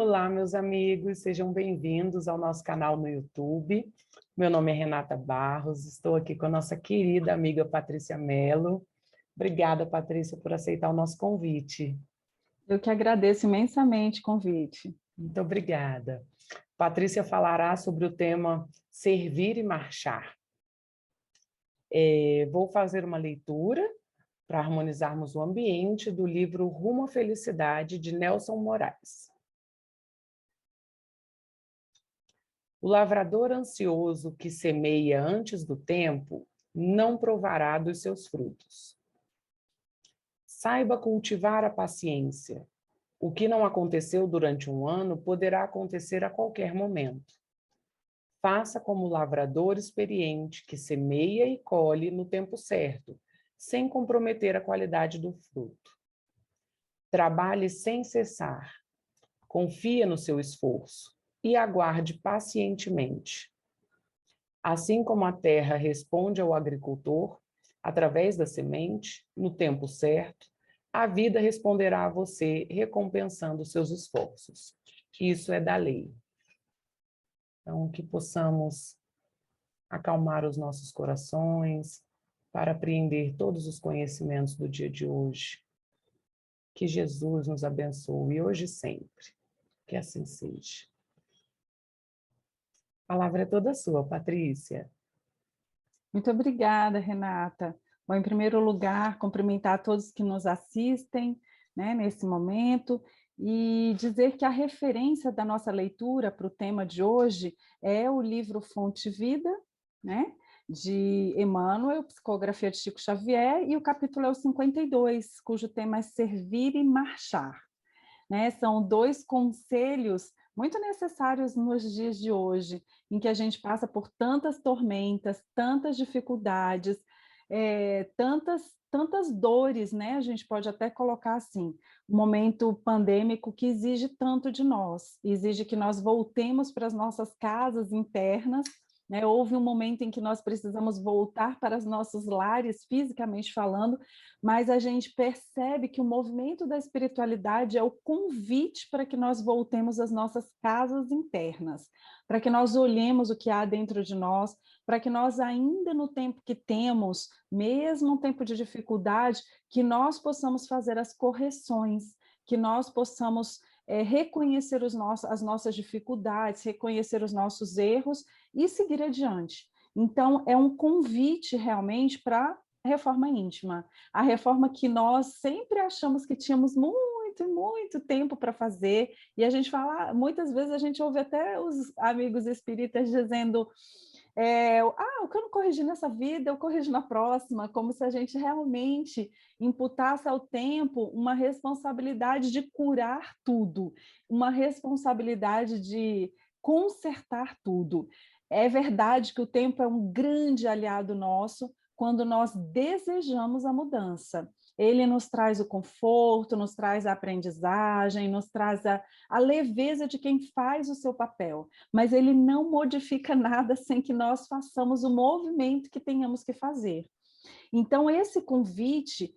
Olá, meus amigos, sejam bem-vindos ao nosso canal no YouTube. Meu nome é Renata Barros, estou aqui com a nossa querida amiga Patrícia Mello. Obrigada, Patrícia, por aceitar o nosso convite. Eu que agradeço imensamente o convite. Muito obrigada. Patrícia falará sobre o tema Servir e Marchar. Vou fazer uma leitura para harmonizarmos o ambiente do livro Rumo à Felicidade, de Nelson Moraes. O lavrador ansioso que semeia antes do tempo não provará dos seus frutos. Saiba cultivar a paciência. O que não aconteceu durante um ano poderá acontecer a qualquer momento. Faça como o lavrador experiente que semeia e colhe no tempo certo, sem comprometer a qualidade do fruto. Trabalhe sem cessar. Confie no seu esforço e aguarde pacientemente. Assim como a terra responde ao agricultor, através da semente, no tempo certo, a vida responderá a você, recompensando seus esforços. Isso é da lei. Então, que possamos acalmar os nossos corações para apreender todos os conhecimentos do dia de hoje. Que Jesus nos abençoe hoje e sempre. Que assim seja. A palavra é toda sua, Patrícia. Muito obrigada, Renata. Bom, em primeiro lugar, cumprimentar todos que nos assistem, né, nesse momento e dizer que a referência da nossa leitura para o tema de hoje é o livro Fonte Vida, né, de Emmanuel, Psicografia de Chico Xavier, e o capítulo é o 52, cujo tema é Servir e Marchar. Né? São dois conselhos muito necessários nos dias de hoje, em que a gente passa por tantas tormentas, tantas dificuldades, tantas dores, né? A gente pode até colocar assim, um momento pandêmico que exige tanto de nós, exige que nós voltemos para as nossas casas internas, né? Houve um momento em que nós precisamos voltar para os nossos lares, fisicamente falando, mas a gente percebe que o movimento da espiritualidade é o convite para que nós voltemos às nossas casas internas, para que nós olhemos o que há dentro de nós, para que nós ainda no tempo que temos, mesmo um tempo de dificuldade, que nós possamos fazer as correções, que nós possamos reconhecer as nossas dificuldades, reconhecer os nossos erros e seguir adiante. Então, é um convite realmente para a reforma íntima, a reforma que nós sempre achamos que tínhamos muito tempo para fazer, e a gente fala, muitas vezes a gente ouve até os amigos espíritas dizendo o que eu não corrigi nessa vida, eu corrijo na próxima, como se a gente realmente imputasse ao tempo uma responsabilidade de curar tudo, uma responsabilidade de consertar tudo. É verdade que o tempo é um grande aliado nosso quando nós desejamos a mudança. Ele nos traz o conforto, nos traz a aprendizagem, nos traz a leveza de quem faz o seu papel, mas ele não modifica nada sem que nós façamos o movimento que tenhamos que fazer. Então, esse convite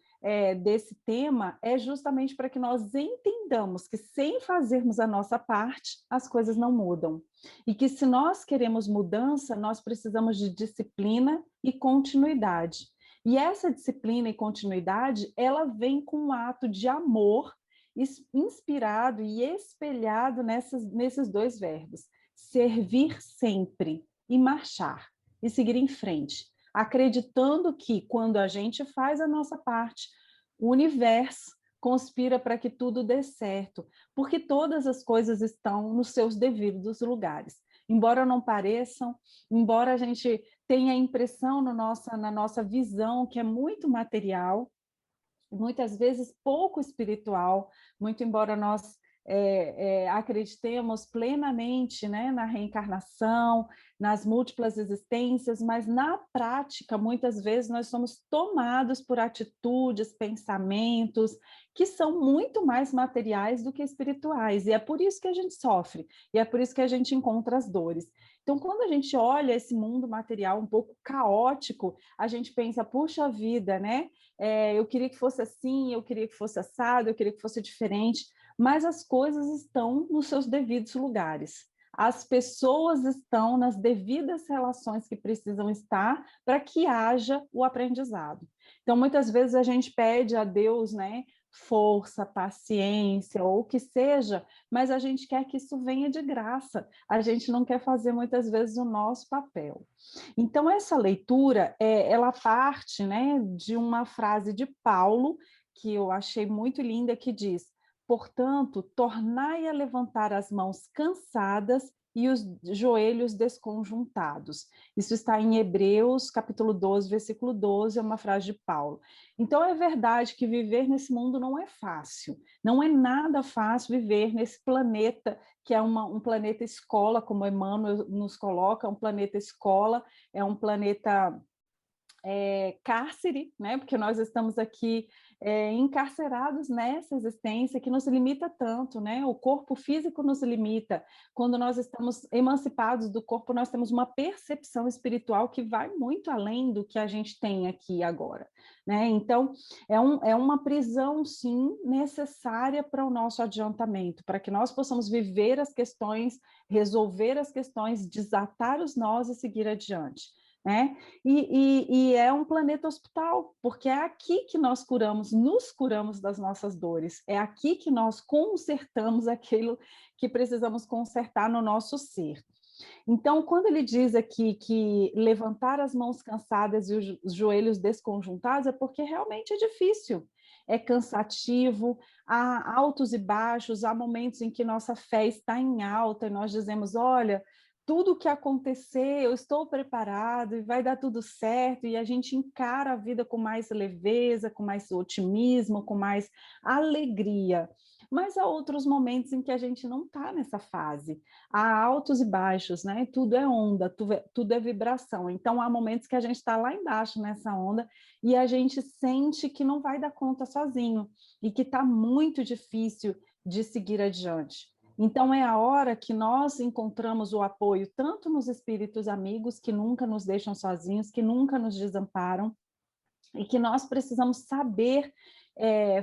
desse tema é justamente para que nós entendamos que sem fazermos a nossa parte, as coisas não mudam. E que se nós queremos mudança, nós precisamos de disciplina e continuidade. E essa disciplina e continuidade, ela vem com um ato de amor inspirado e espelhado nesses dois verbos. Servir sempre e marchar, e seguir em frente, acreditando que quando a gente faz a nossa parte, o universo conspira para que tudo dê certo, porque todas as coisas estão nos seus devidos lugares. Embora não pareçam, embora a gente tenha a impressão na nossa visão que é muito material, muitas vezes pouco espiritual, muito embora nós acreditemos plenamente, né, na reencarnação, nas múltiplas existências, mas na prática, muitas vezes, nós somos tomados por atitudes, pensamentos, que são muito mais materiais do que espirituais, e é por isso que a gente sofre, e é por isso que a gente encontra as dores. Então, quando a gente olha esse mundo material um pouco caótico, a gente pensa, puxa vida, né? Eu queria que fosse assim, eu queria que fosse assado, eu queria que fosse diferente, mas as coisas estão nos seus devidos lugares. As pessoas estão nas devidas relações que precisam estar para que haja o aprendizado. Então, muitas vezes a gente pede a Deus, né, força, paciência, ou o que seja, mas a gente quer que isso venha de graça. A gente não quer fazer, muitas vezes, o nosso papel. Então, essa leitura, ela parte, né, de uma frase de Paulo, que eu achei muito linda, que diz: portanto, tornai a levantar as mãos cansadas e os joelhos desconjuntados. Isso está em Hebreus, capítulo 12, versículo 12, é uma frase de Paulo. Então, é verdade que viver nesse mundo não é fácil, não é nada fácil viver nesse planeta, que é um planeta escola, como Emmanuel nos coloca, um planeta escola, é um planeta cárcere, né? Porque nós estamos aqui encarcerados nessa existência que nos limita tanto, né? O corpo físico nos limita. Quando nós estamos emancipados do corpo, nós temos uma percepção espiritual que vai muito além do que a gente tem aqui agora, né? Então, é uma prisão, sim, necessária para o nosso adiantamento, para que nós possamos viver as questões, resolver as questões, desatar os nós e seguir adiante. Né? E é um planeta hospital, porque é aqui que nós nos curamos das nossas dores, é aqui que nós consertamos aquilo que precisamos consertar no nosso ser. Então, quando ele diz aqui que levantar as mãos cansadas e os joelhos desconjuntados, é porque realmente é difícil, é cansativo, há altos e baixos, há momentos em que nossa fé está em alta e nós dizemos: olha, tudo o que acontecer, eu estou preparado e vai dar tudo certo, e a gente encara a vida com mais leveza, com mais otimismo, com mais alegria. Mas há outros momentos em que a gente não está nessa fase. Há altos e baixos, né? Tudo é onda, tudo é vibração. Então, há momentos que a gente está lá embaixo nessa onda e a gente sente que não vai dar conta sozinho e que está muito difícil de seguir adiante. Então, é a hora que nós encontramos o apoio tanto nos espíritos amigos, que nunca nos deixam sozinhos, que nunca nos desamparam, e que nós precisamos saber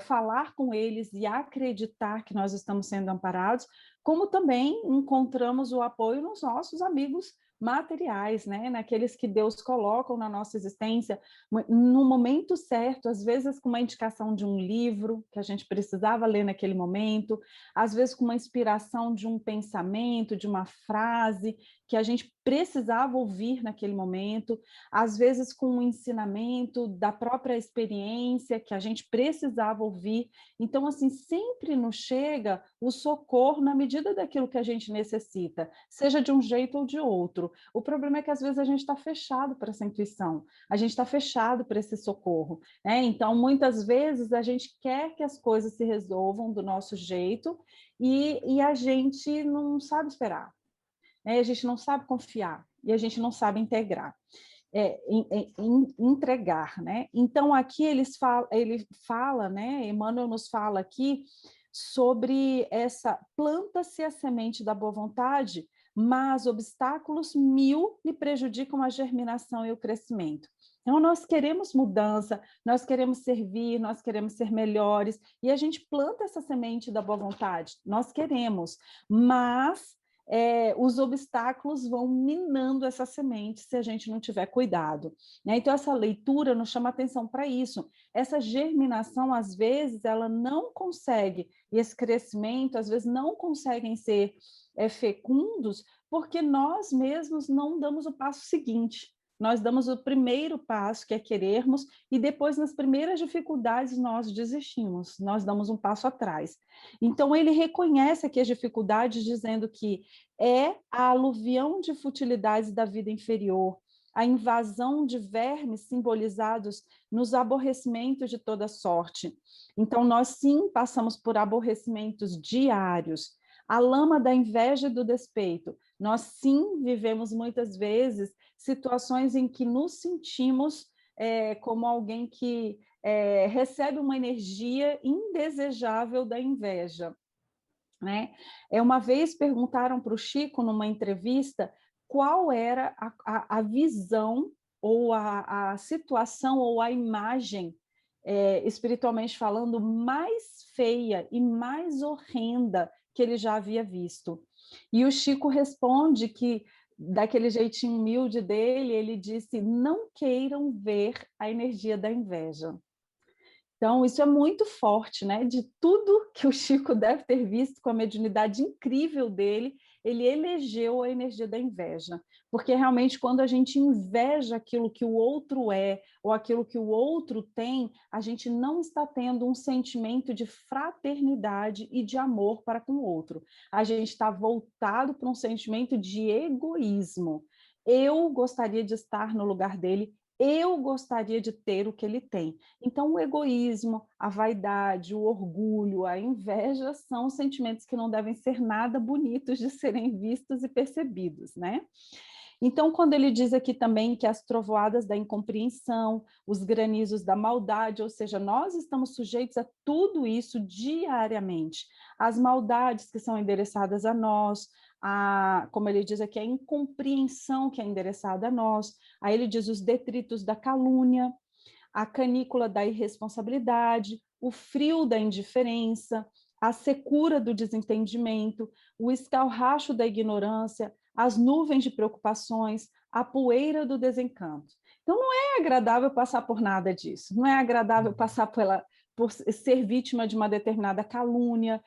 falar com eles e acreditar que nós estamos sendo amparados, como também encontramos o apoio nos nossos amigos materiais, né? Naqueles que Deus coloca na nossa existência, no momento certo, às vezes com uma indicação de um livro que a gente precisava ler naquele momento, às vezes com uma inspiração de um pensamento, de uma frase que a gente precisava ouvir naquele momento, às vezes com um ensinamento da própria experiência que a gente precisava ouvir. Então, assim, sempre nos chega o socorro na medida daquilo que a gente necessita, seja de um jeito ou de outro. O problema é que às vezes a gente está fechado para essa intuição, a gente está fechado para esse socorro, né? Então, muitas vezes a gente quer que as coisas se resolvam do nosso jeito e a gente não sabe esperar, né? A gente não sabe confiar e a gente não sabe integrar. Entregar, né? Então aqui ele fala, né? Emmanuel nos fala aqui sobre essa planta-se a semente da boa vontade, mas obstáculos mil lhe prejudicam a germinação e o crescimento. Então nós queremos mudança, nós queremos servir, nós queremos ser melhores e a gente planta essa semente da boa vontade. Nós queremos, mas os obstáculos vão minando essa semente se a gente não tiver cuidado, né? Então, essa leitura nos chama atenção para isso. Essa germinação, às vezes, ela não consegue, e esse crescimento, às vezes, não conseguem ser fecundos, porque nós mesmos não damos o passo seguinte. Nós damos o primeiro passo, que é querermos, e depois, nas primeiras dificuldades, nós desistimos, nós damos um passo atrás. Então, ele reconhece aqui as dificuldades, dizendo que é a aluvião de futilidades da vida inferior, a invasão de vermes simbolizados nos aborrecimentos de toda sorte. Então, nós sim passamos por aborrecimentos diários, a lama da inveja e do despeito. Nós sim vivemos muitas vezes situações em que nos sentimos como alguém que recebe uma energia indesejável da inveja, né? Uma vez perguntaram para o Chico, numa entrevista, qual era a visão ou a situação ou a imagem espiritualmente falando, mais feia e mais horrenda que ele já havia visto. E o Chico responde que, daquele jeitinho humilde dele, ele disse: não queiram ver a energia da inveja. Então, isso é muito forte, né? De tudo que o Chico deve ter visto com a mediunidade incrível dele, ele elegeu a energia da inveja. Porque realmente, quando a gente inveja aquilo que o outro é, ou aquilo que o outro tem, a gente não está tendo um sentimento de fraternidade e de amor para com o outro. A gente está voltado para um sentimento de egoísmo. Eu gostaria de estar no lugar dele, eu gostaria de ter o que ele tem. Então, o egoísmo, a vaidade, o orgulho, a inveja são sentimentos que não devem ser nada bonitos de serem vistos e percebidos, né? Então, quando ele diz aqui também que as trovoadas da incompreensão, os granizos da maldade, ou seja, nós estamos sujeitos a tudo isso diariamente. As maldades que são endereçadas a nós, como ele diz aqui, a incompreensão que é endereçada a nós. Aí ele diz os detritos da calúnia, a canícula da irresponsabilidade, o frio da indiferença, a secura do desentendimento, o escarracho da ignorância, as nuvens de preocupações, a poeira do desencanto. Então, não é agradável passar por nada disso, não é agradável passar por ser vítima de uma determinada calúnia,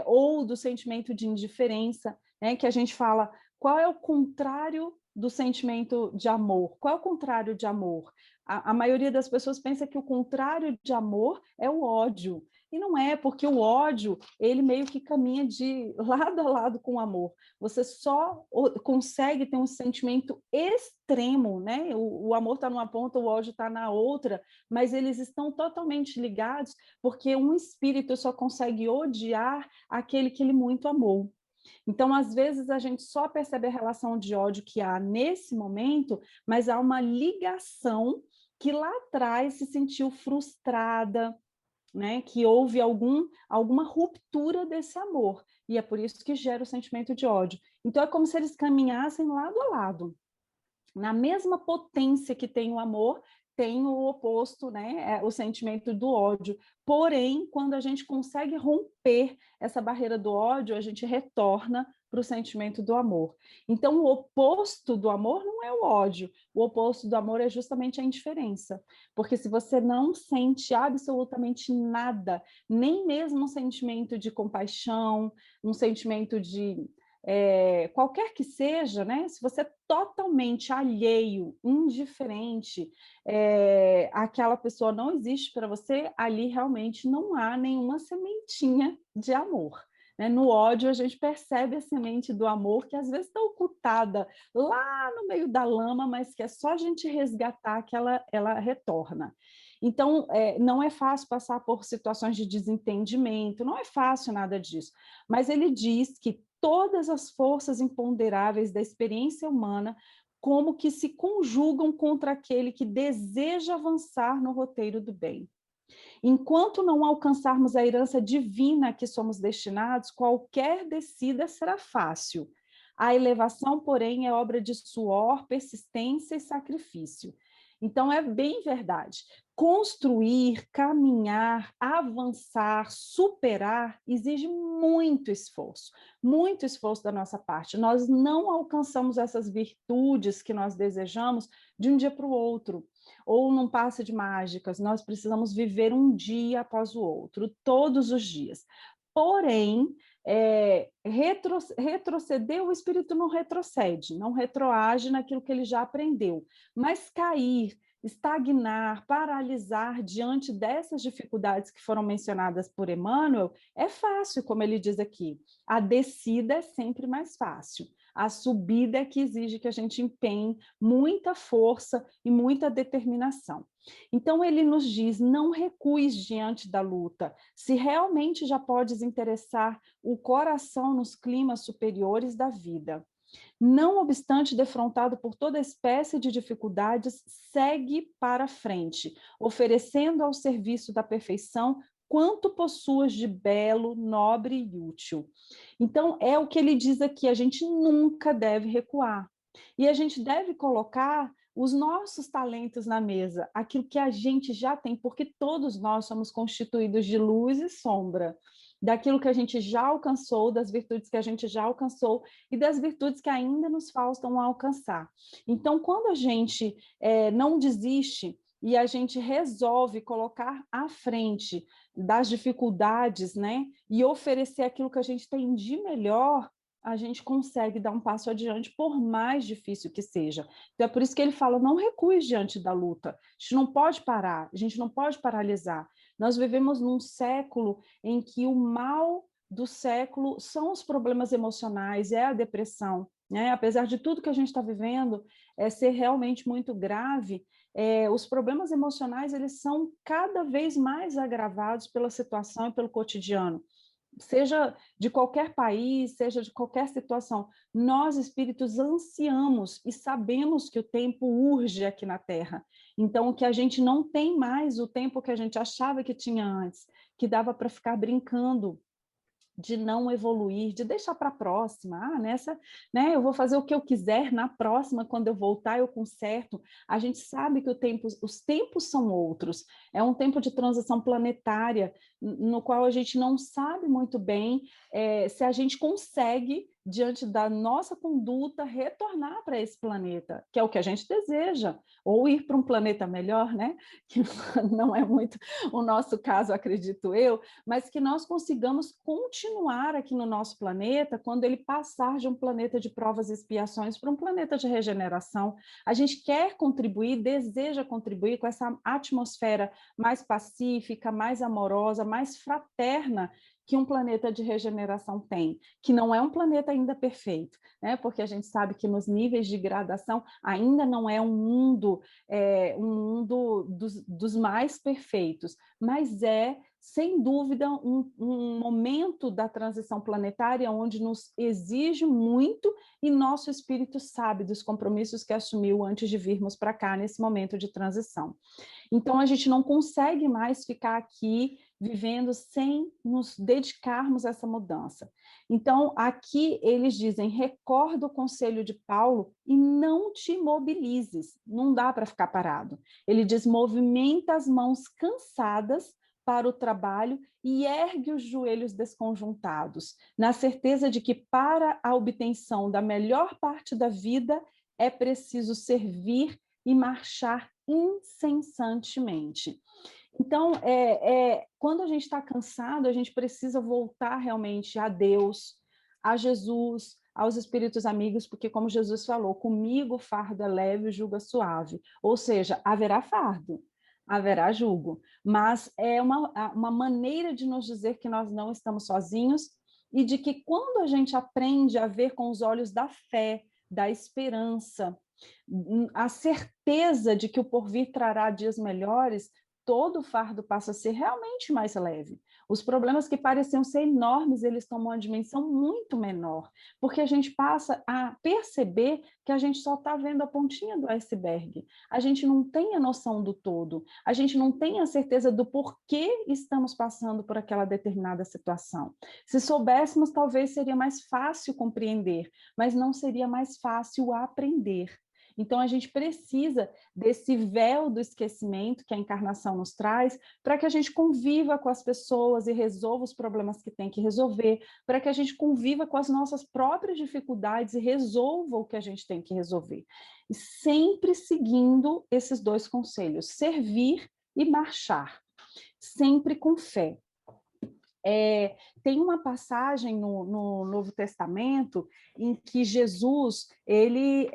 ou do sentimento de indiferença, né, que a gente fala, qual é o contrário do sentimento de amor? Qual é o contrário de amor? A maioria das pessoas pensa que o contrário de amor é o ódio. E não é, porque o ódio, ele meio que caminha de lado a lado com o amor. Você só consegue ter um sentimento extremo, né? O amor está numa ponta, o ódio está na outra, mas eles estão totalmente ligados, porque um espírito só consegue odiar aquele que ele muito amou. Então, às vezes, a gente só percebe a relação de ódio que há nesse momento, mas há uma ligação que lá atrás se sentiu frustrada, né? Que houve alguma ruptura desse amor. E é por isso que gera o sentimento de ódio. Então, é como se eles caminhassem lado a lado. Na mesma potência que tem o amor, tem o oposto, né? O sentimento do ódio. Porém, quando a gente consegue romper essa barreira do ódio, a gente retorna para o sentimento do amor. Então, o oposto do amor não é o ódio, o oposto do amor é justamente a indiferença. Porque se você não sente absolutamente nada, nem mesmo um sentimento de compaixão, um sentimento de qualquer que seja, né? Se você é totalmente alheio, indiferente, aquela pessoa não existe para você, ali realmente não há nenhuma sementinha de amor. Né? No ódio, a gente percebe a semente do amor, que às vezes está ocultada lá no meio da lama, mas que é só a gente resgatar que ela retorna. Então, não é fácil passar por situações de desentendimento, não é fácil nada disso, mas ele diz que todas as forças imponderáveis da experiência humana como que se conjugam contra aquele que deseja avançar no roteiro do bem. Enquanto não alcançarmos a herança divina a que somos destinados, qualquer descida será fácil. A elevação, porém, é obra de suor, persistência e sacrifício. Então, é bem verdade. Construir, caminhar, avançar, superar, exige muito esforço da nossa parte. Nós não alcançamos essas virtudes que nós desejamos de um dia para o outro, ou num passe de mágicas. Nós precisamos viver um dia após o outro, todos os dias. Porém, retroceder, o espírito não retrocede, não retroage naquilo que ele já aprendeu, mas cair, estagnar, paralisar diante dessas dificuldades que foram mencionadas por Emmanuel, é fácil, como ele diz aqui. A descida é sempre mais fácil. A subida é que exige que a gente empenhe muita força e muita determinação. Então, ele nos diz, não recues diante da luta. Se realmente já podes interessar o coração nos climas superiores da vida. Não obstante defrontado por toda espécie de dificuldades, segue para frente, oferecendo ao serviço da perfeição quanto possuas de belo, nobre e útil. Então, é o que ele diz aqui, a gente nunca deve recuar. E a gente deve colocar os nossos talentos na mesa, aquilo que a gente já tem, porque todos nós somos constituídos de luz e sombra, daquilo que a gente já alcançou, das virtudes que a gente já alcançou e das virtudes que ainda nos faltam alcançar. Então, quando a gente não desiste e a gente resolve colocar à frente das dificuldades, né, e oferecer aquilo que a gente tem de melhor, a gente consegue dar um passo adiante, por mais difícil que seja. Então, é por isso que ele fala, não recue diante da luta. A gente não pode parar, a gente não pode paralisar. Nós vivemos num século em que o mal do século são os problemas emocionais, é a depressão, né? Apesar de tudo que a gente está vivendo ser realmente muito grave, os problemas emocionais eles são cada vez mais agravados pela situação e pelo cotidiano. Seja de qualquer país, seja de qualquer situação, nós espíritos ansiamos e sabemos que o tempo urge aqui na Terra. Então, que a gente não tem mais o tempo que a gente achava que tinha antes, que dava para ficar brincando, de não evoluir, de deixar para a próxima. Nessa, né, eu vou fazer o que eu quiser, na próxima, quando eu voltar, eu conserto. A gente sabe que os tempos são outros. É um tempo de transição planetária, no qual a gente não sabe muito bem se a gente consegue, diante da nossa conduta, retornar para esse planeta, que é o que a gente deseja, ou ir para um planeta melhor, né? Que não é muito o nosso caso, acredito eu, mas que nós consigamos continuar aqui no nosso planeta quando ele passar de um planeta de provas e expiações para um planeta de regeneração. A gente quer contribuir, deseja contribuir com essa atmosfera mais pacífica, mais amorosa, mais fraterna que um planeta de regeneração tem, que não é um planeta ainda perfeito, né? Porque a gente sabe que nos níveis de gradação ainda não é um mundo dos mais perfeitos, mas sem dúvida, um momento da transição planetária onde nos exige muito e nosso espírito sabe dos compromissos que assumiu antes de virmos para cá nesse momento de transição. Então, a gente não consegue mais ficar aqui vivendo sem nos dedicarmos a essa mudança. Então, aqui eles dizem, recorda o conselho de Paulo e não te mobilizes, não dá para ficar parado. Ele diz, movimenta as mãos cansadas para o trabalho e ergue os joelhos desconjuntados, na certeza de que para a obtenção da melhor parte da vida é preciso servir e marchar incessantemente. Então, quando a gente está cansado, a gente precisa voltar realmente a Deus, a Jesus, aos espíritos amigos, porque como Jesus falou, comigo o fardo é leve, o jugo é suave. Ou seja, haverá fardo, haverá jugo, mas é uma maneira de nos dizer que nós não estamos sozinhos e de que quando a gente aprende a ver com os olhos da fé, da esperança, a certeza de que o porvir trará dias melhores, todo o fardo passa a ser realmente mais leve. Os problemas que pareciam ser enormes, eles tomam uma dimensão muito menor, porque a gente passa a perceber que a gente só está vendo a pontinha do iceberg. A gente não tem a noção do todo, a gente não tem a certeza do porquê estamos passando por aquela determinada situação. Se soubéssemos, talvez seria mais fácil compreender, mas não seria mais fácil aprender. Então, a gente precisa desse véu do esquecimento que a encarnação nos traz para que a gente conviva com as pessoas e resolva os problemas que tem que resolver, para que a gente conviva com as nossas próprias dificuldades e resolva o que a gente tem que resolver. E sempre seguindo esses dois conselhos, servir e marchar, sempre com fé. Tem uma passagem no Novo Testamento em que Jesus ele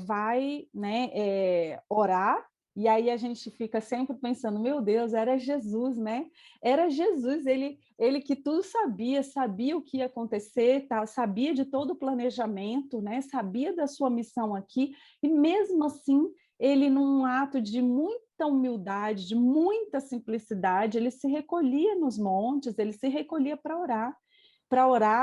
vai, né, orar, e aí a gente fica sempre pensando, meu Deus, era Jesus, né? Era Jesus, ele que tudo sabia o que ia acontecer, tá? Sabia de todo o planejamento, né? Sabia da sua missão aqui, e mesmo assim, ele, num ato de muita humildade, de muita simplicidade, ele se recolhia nos montes, ele se recolhia para orar,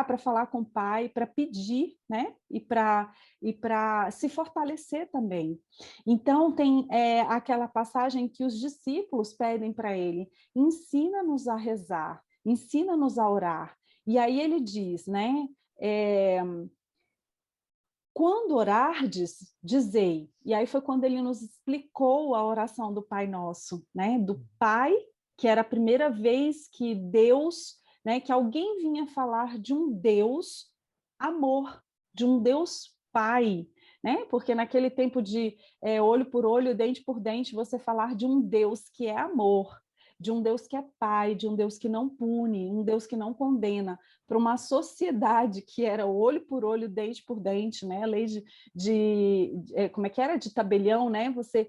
para falar com o Pai, para pedir, né? E para se fortalecer também. Então, tem aquela passagem que os discípulos pedem para ele, ensina-nos a rezar, ensina-nos a orar. E aí ele diz, né? quando orardes, dizei. E aí foi quando ele nos explicou a oração do Pai Nosso, né? Do Pai, que era a primeira vez que Deus, né? Que alguém vinha falar de um Deus amor, de um Deus Pai, né? Porque naquele tempo de olho por olho, dente por dente, você falar de um Deus que é amor, de um Deus que é Pai, de um Deus que não pune, um Deus que não condena, para uma sociedade que era olho por olho, dente por dente, né? A lei como é que era? De tabelião, né? Você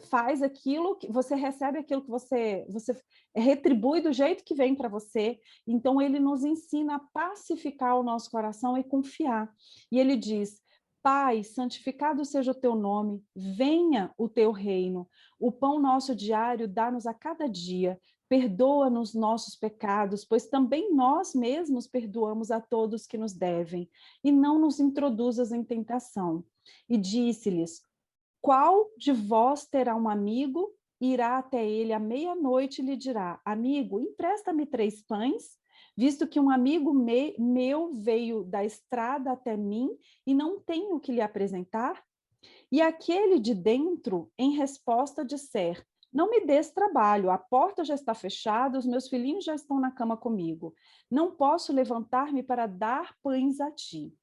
faz aquilo, que você recebe aquilo que você retribui do jeito que vem para você. Então, ele nos ensina a pacificar o nosso coração e confiar. E ele diz: Pai, santificado seja o teu nome, venha o teu reino. O pão nosso diário dá-nos a cada dia. Perdoa-nos nossos pecados, pois também nós mesmos perdoamos a todos que nos devem. E não nos introduzas em tentação. E disse-lhes: Qual de vós terá um amigo, irá até ele à meia-noite e lhe dirá: Amigo, empresta-me 3 pães, visto que um amigo meu veio da estrada até mim e não tenho o que lhe apresentar? E aquele de dentro, em resposta, disser: Não me des trabalho, a porta já está fechada, os meus filhinhos já estão na cama comigo. Não posso levantar-me para dar pães a ti.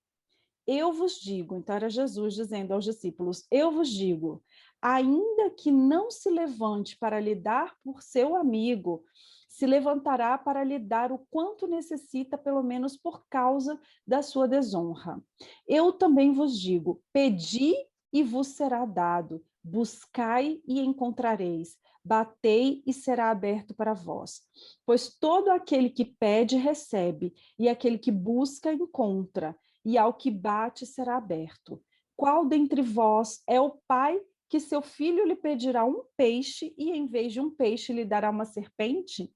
Eu vos digo, então era Jesus dizendo aos discípulos, eu vos digo, ainda que não se levante para lhe dar por seu amigo, se levantará para lhe dar o quanto necessita, pelo menos por causa da sua desonra. Eu também vos digo, pedi e vos será dado, buscai e encontrareis, batei e será aberto para vós. Pois todo aquele que pede, recebe, e aquele que busca, encontra, e ao que bate será aberto. Qual dentre vós é o pai que seu filho lhe pedirá um peixe e em vez de um peixe lhe dará uma serpente?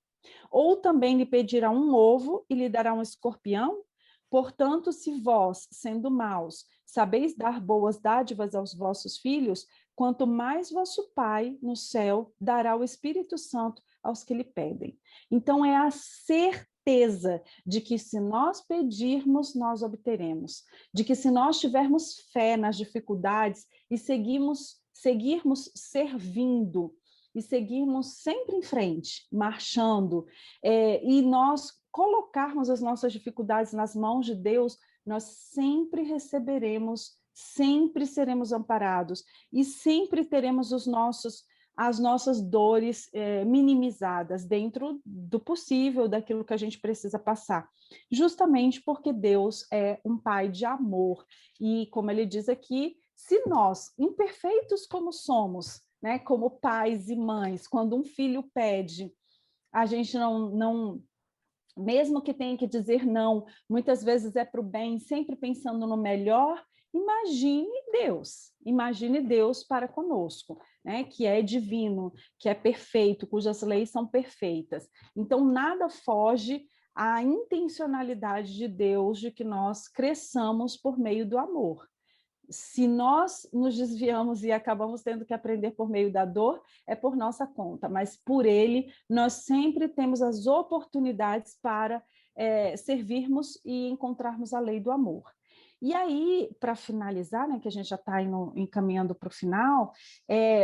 Ou também lhe pedirá um ovo e lhe dará um escorpião? Portanto, se vós, sendo maus, sabeis dar boas dádivas aos vossos filhos, quanto mais vosso Pai no céu dará o Espírito Santo aos que lhe pedem. Então, é a certeza de que se nós pedirmos, nós obteremos. De que se nós tivermos fé nas dificuldades e seguirmos servindo, e seguirmos sempre em frente, marchando, e nós colocarmos as nossas dificuldades nas mãos de Deus, nós sempre receberemos, sempre seremos amparados e sempre teremos as nossas dores minimizadas dentro do possível, daquilo que a gente precisa passar. Justamente porque Deus é um Pai de amor. E, como ele diz aqui, se nós, imperfeitos como somos, né, como pais e mães, quando um filho pede, a gente não mesmo que tenha que dizer não, muitas vezes é para o bem, sempre pensando no melhor, imagine Deus para conosco, né? Que é divino, que é perfeito, cujas leis são perfeitas. Então, nada foge à intencionalidade de Deus de que nós cresçamos por meio do amor. Se nós nos desviamos e acabamos tendo que aprender por meio da dor, é por nossa conta, mas por ele nós sempre temos as oportunidades para servirmos e encontrarmos a lei do amor. E aí, para finalizar, né, que a gente já está encaminhando para o final,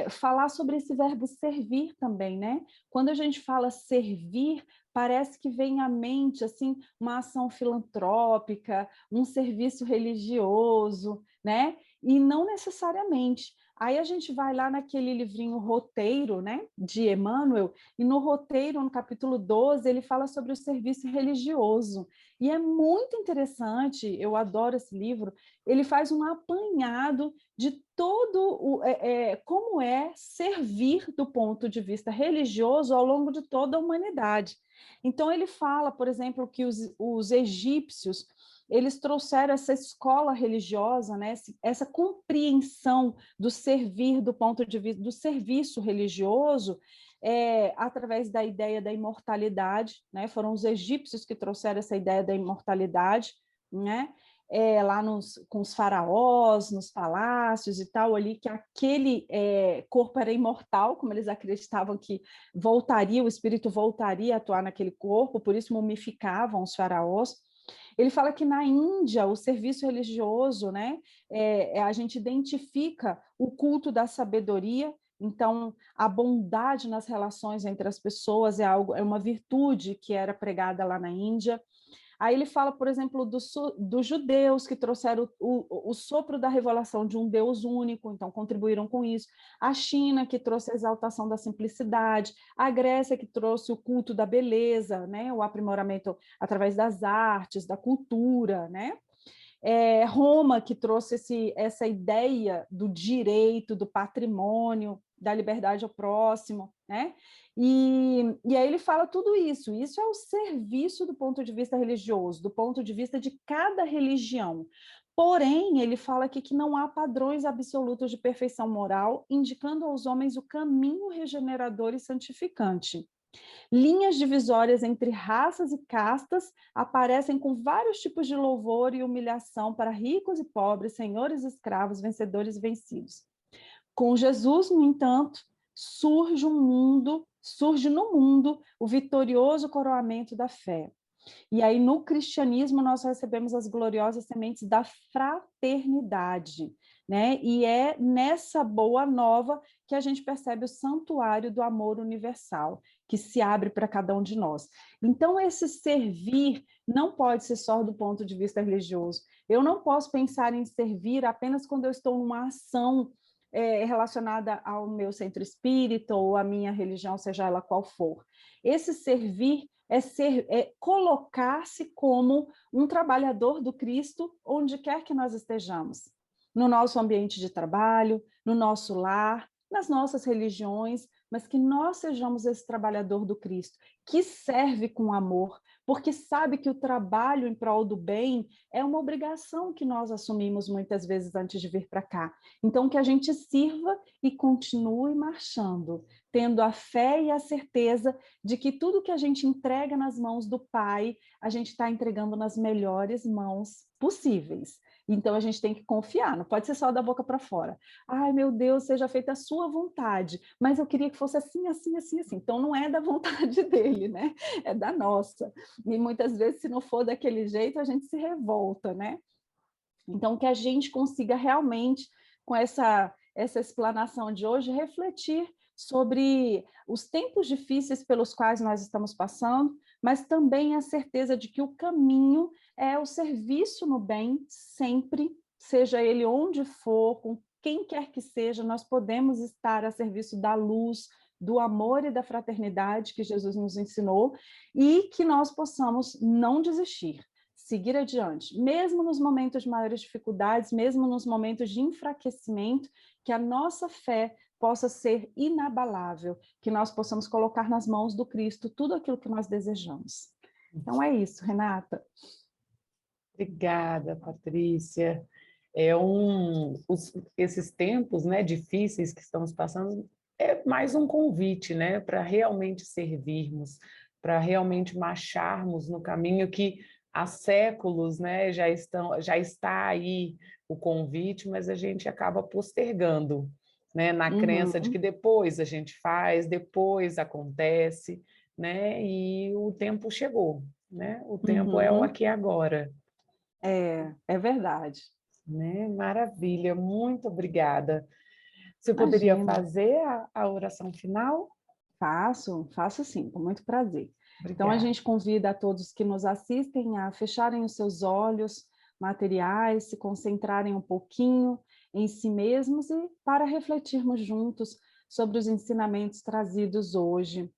falar sobre esse verbo servir também, né? Quando a gente fala servir, parece que vem à mente assim uma ação filantrópica, um serviço religioso, né? E não necessariamente. Aí a gente vai lá naquele livrinho Roteiro, né, de Emmanuel, e no Roteiro, no capítulo 12, ele fala sobre o serviço religioso. E é muito interessante, eu adoro esse livro, ele faz um apanhado de como é servir do ponto de vista religioso ao longo de toda a humanidade. Então ele fala, por exemplo, que os egípcios eles trouxeram essa escola religiosa, né, essa compreensão do servir do ponto de vista do serviço religioso, através da ideia da imortalidade, né? Foram os egípcios que trouxeram essa ideia da imortalidade, né? Lá com os faraós, nos palácios e tal, ali, que aquele corpo era imortal, como eles acreditavam que o espírito voltaria a atuar naquele corpo, por isso mumificavam os faraós. Ele fala que na Índia, o serviço religioso, né, a gente identifica o culto da sabedoria. Então, a bondade nas relações entre as pessoas é uma virtude que era pregada lá na Índia. Aí ele fala, por exemplo, dos judeus que trouxeram o sopro da revelação de um Deus único, então contribuíram com isso. A China, que trouxe a exaltação da simplicidade. A Grécia, que trouxe o culto da beleza, né? O aprimoramento através das artes, da cultura, né? Roma, que trouxe essa ideia do direito, do patrimônio, da liberdade ao próximo, né? E aí ele fala tudo isso. Isso é o serviço do ponto de vista religioso, do ponto de vista de cada religião. Porém, ele fala aqui que não há padrões absolutos de perfeição moral, indicando aos homens o caminho regenerador e santificante. Linhas divisórias entre raças e castas aparecem com vários tipos de louvor e humilhação para ricos e pobres, senhores e escravos, vencedores e vencidos. Com Jesus, no entanto, surge no mundo o vitorioso coroamento da fé. E aí, no cristianismo, nós recebemos as gloriosas sementes da fraternidade, né? E é nessa boa nova que a gente percebe o santuário do amor universal, que se abre para cada um de nós. Então, esse servir não pode ser só do ponto de vista religioso. Eu não posso pensar em servir apenas quando eu estou numa ação relacionada ao meu centro espírita ou à minha religião, seja ela qual for. Esse servir é colocar-se como um trabalhador do Cristo onde quer que nós estejamos, no nosso ambiente de trabalho, no nosso lar, nas nossas religiões, mas que nós sejamos esse trabalhador do Cristo, que serve com amor, porque sabe que o trabalho em prol do bem é uma obrigação que nós assumimos muitas vezes antes de vir para cá. Então, que a gente sirva e continue marchando, tendo a fé e a certeza de que tudo que a gente entrega nas mãos do Pai, a gente está entregando nas melhores mãos possíveis. Então, a gente tem que confiar, não pode ser só da boca para fora. Ai, meu Deus, seja feita a sua vontade, mas eu queria que fosse assim, assim, assim, assim. Então, não é da vontade dele, né? É da nossa. E muitas vezes, se não for daquele jeito, a gente se revolta, né? Então, que a gente consiga realmente, com essa explanação de hoje, refletir sobre os tempos difíceis pelos quais nós estamos passando, mas também a certeza de que o caminho é o serviço no bem sempre, seja ele onde for, com quem quer que seja, nós podemos estar a serviço da luz, do amor e da fraternidade que Jesus nos ensinou, e que nós possamos não desistir, seguir adiante, mesmo nos momentos de maiores dificuldades, mesmo nos momentos de enfraquecimento, que a nossa fé possa ser inabalável, que nós possamos colocar nas mãos do Cristo tudo aquilo que nós desejamos. Então é isso, Renata. Obrigada, Patrícia. Esses tempos, né, difíceis que estamos passando é mais um convite, né, para realmente servirmos, para realmente marcharmos no caminho que há séculos, né, já está aí o convite, mas a gente acaba postergando, né, na crença de que depois a gente faz, depois acontece, né, e o tempo chegou, né? O tempo é o aqui e agora. É verdade. Né? Maravilha, muito obrigada. Você poderia Imagina. fazer a oração final? Faço sim, com muito prazer. Então, a Obrigada. gente convida a todos que nos assistem a fecharem os seus olhos materiais, se concentrarem um pouquinho em si mesmos e para refletirmos juntos sobre os ensinamentos trazidos hoje.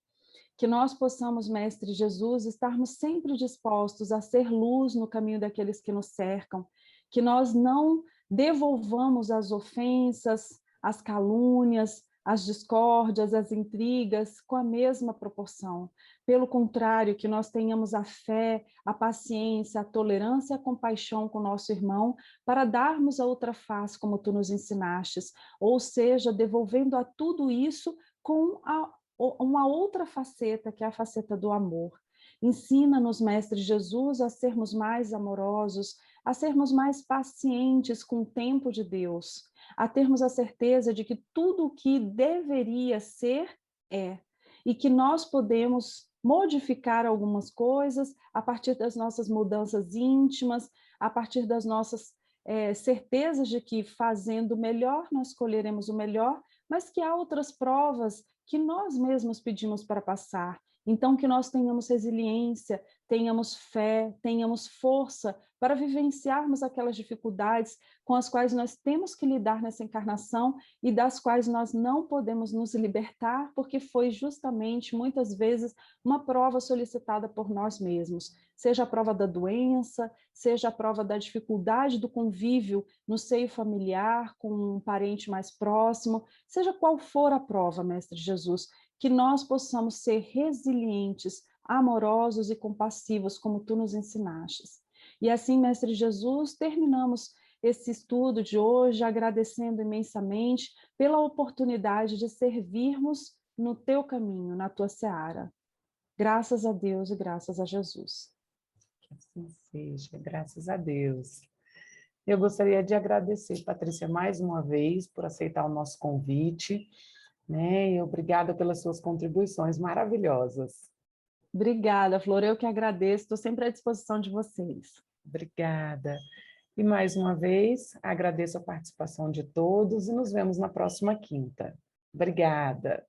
Que nós possamos, Mestre Jesus, estarmos sempre dispostos a ser luz no caminho daqueles que nos cercam, que nós não devolvamos as ofensas, as calúnias, as discórdias, as intrigas com a mesma proporção. Pelo contrário, que nós tenhamos a fé, a paciência, a tolerância e a compaixão com o nosso irmão para darmos a outra face, como tu nos ensinastes, ou seja, devolvendo a tudo isso com uma outra faceta, que é a faceta do amor. Ensina-nos, Mestre Jesus, a sermos mais amorosos, a sermos mais pacientes com o tempo de Deus, a termos a certeza de que tudo o que deveria ser, é, e que nós podemos modificar algumas coisas a partir das nossas mudanças íntimas, a partir das nossas certezas de que fazendo melhor nós colheremos o melhor, mas que há outras provas que nós mesmos pedimos para passar. Então, que nós tenhamos resiliência, tenhamos fé, tenhamos força para vivenciarmos aquelas dificuldades com as quais nós temos que lidar nessa encarnação e das quais nós não podemos nos libertar, porque foi justamente, muitas vezes, uma prova solicitada por nós mesmos. Seja a prova da doença, seja a prova da dificuldade do convívio no seio familiar, com um parente mais próximo, seja qual for a prova, Mestre Jesus, que nós possamos ser resilientes, amorosos e compassivos, como tu nos ensinastes. E assim, Mestre Jesus, terminamos esse estudo de hoje agradecendo imensamente pela oportunidade de servirmos no teu caminho, na tua seara. Graças a Deus e graças a Jesus. Que assim seja, graças a Deus. Eu gostaria de agradecer, Patrícia, mais uma vez, por aceitar o nosso convite, né? E obrigada pelas suas contribuições maravilhosas. Obrigada, Flor. Eu que agradeço. Estou sempre à disposição de vocês. Obrigada. E mais uma vez, agradeço a participação de todos e nos vemos na próxima quinta. Obrigada.